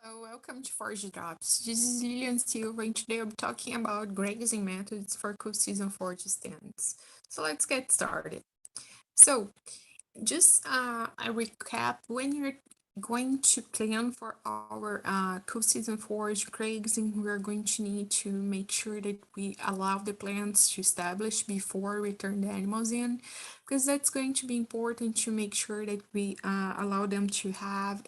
Hello, welcome to Forage Drops. This is Lilian Silva, and today I'll be talking about grazing methods for cool season forage stands. So let's get started. So, just a recap: when you're going to plan for our cool season forage grazing, we are going to need to make sure that we allow the plants to establish before we turn the animals in, because that's going to be important to make sure that we allow them to have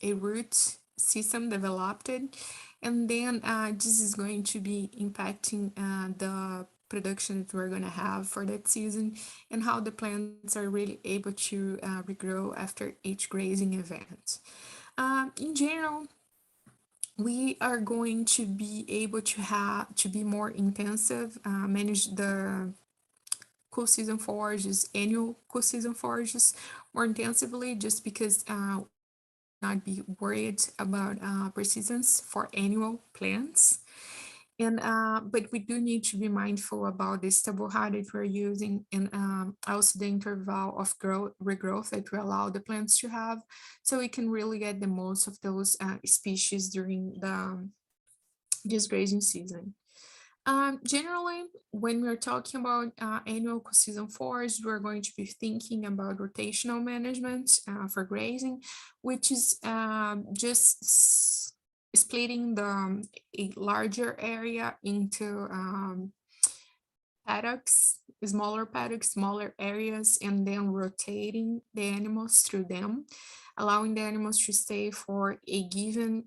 a root system developed, and then this is going to be impacting the production that we're going to have for that season, and how the plants are really able to regrow after each grazing event. In general, we are going to be able to be more intensive, manage the cool season forages, annual cool season forages more intensively, just because not be worried about persistence for annual plants. And but we do need to be mindful about the stable height that we're using, and also the interval of regrowth that we allow the plants to have, so we can really get the most of those species during this grazing season. Generally, when we're talking about annual season forages, we're going to be thinking about rotational management for grazing, which is just splitting a larger area into paddocks, smaller areas, and then rotating the animals through them, allowing the animals to stay for a given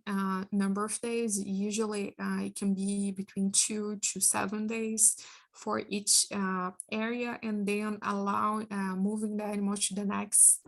number of days. Usually, it can be between 2 to 7 days for each area, and then allow moving the animals to the next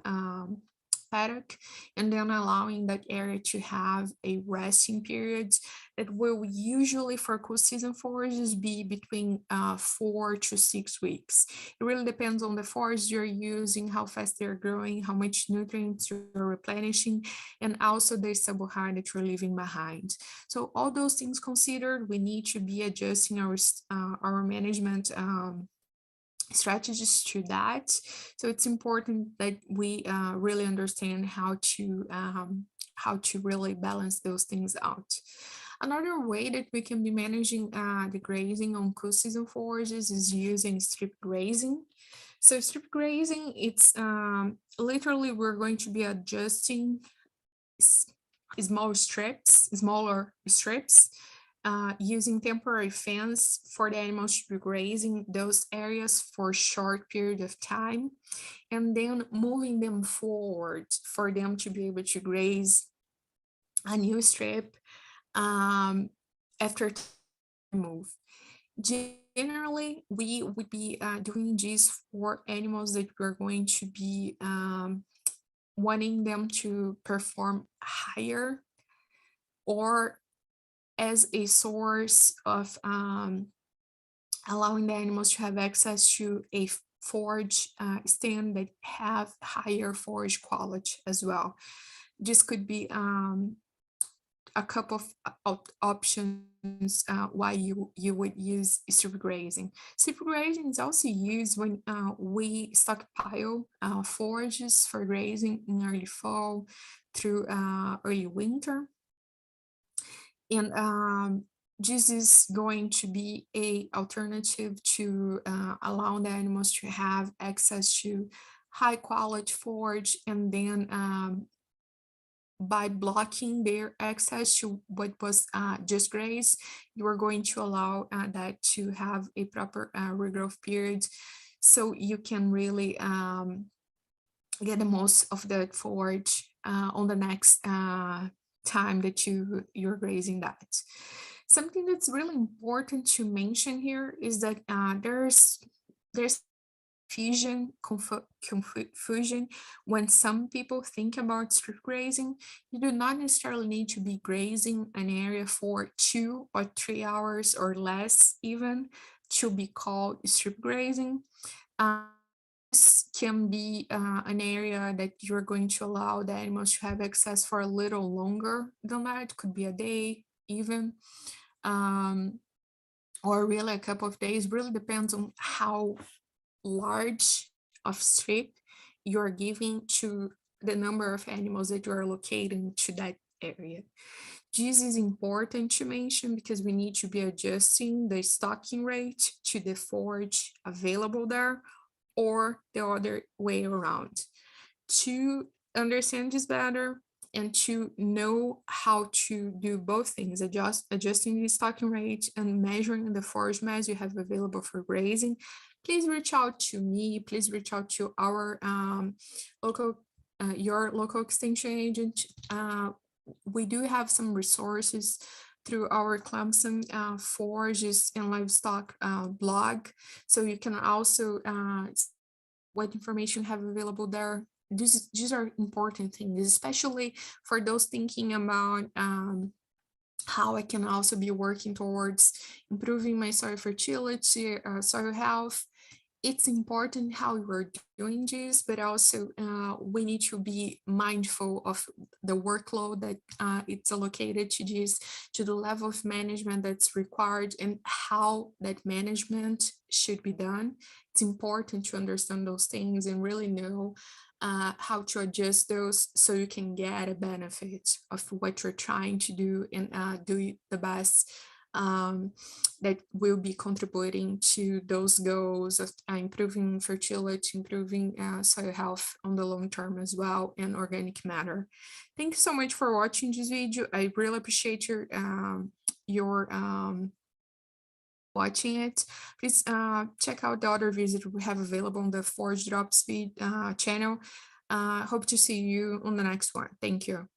paddock, and then allowing that area to have a resting period that will usually for cool season forages be between 4 to 6 weeks. It really depends on the forage you're using, how fast they're growing, how much nutrients you're replenishing, and also the stable height that you're leaving behind. So all those things considered, we need to be adjusting our management strategies to that. So it's important that we really understand how to really balance those things out. Another way that we can be managing the grazing on cool season forages is using strip grazing. So strip grazing, it's literally we're going to be adjusting smaller strips, using temporary fence for the animals to be grazing those areas for a short period of time, and then moving them forward for them to be able to graze a new strip after move. Generally, we would be doing this for animals that we're going to be wanting them to perform higher, or as a source of allowing the animals to have access to a forage stand that have higher forage quality as well. This could be a couple of options why you would use strip grazing. Strip grazing is also used when we stockpile forages for grazing in early fall through early winter. And this is going to be a alternative to allow the animals to have access to high quality forage, and then by blocking their access to what was just graze, you are going to allow that to have a proper regrowth period, so you can really get the most of the forage on the next time that you're grazing that. Something that's really important to mention here is that there's confusion when some people think about strip grazing. You do not necessarily need to be grazing an area for 2 or 3 hours or less even to be called strip grazing. This can be an area that you're going to allow the animals to have access for a little longer than that. Could be a day even, or really a couple of days. Really depends on how large of strip you're giving to the number of animals that you're allocating to that area. This is important to mention because we need to be adjusting the stocking rate to the forage available there or the other way around. To understand this better and to know how to do both things, adjusting the stocking rate and measuring the forage mass you have available for grazing, please reach out to me. Please reach out to our local, your local extension agent. We do have some resources through our Clemson forages and livestock blog, so you can also what information you have available there. These are important things, especially for those thinking about how I can also be working towards improving my soil fertility, soil health. It's important how we're doing this, but also we need to be mindful of the workload that it's allocated to this, to the level of management that's required and how that management should be done. It's important to understand those things and really know how to adjust those so you can get a benefit of what you're trying to do and do the best that will be contributing to those goals of improving fertility, improving soil health on the long term as well, and organic matter. Thank you so much for watching this video. I really appreciate your watching it. Please check out the other videos we have available on the Forage Drop Speed channel. Hope to see you on the next one. Thank you.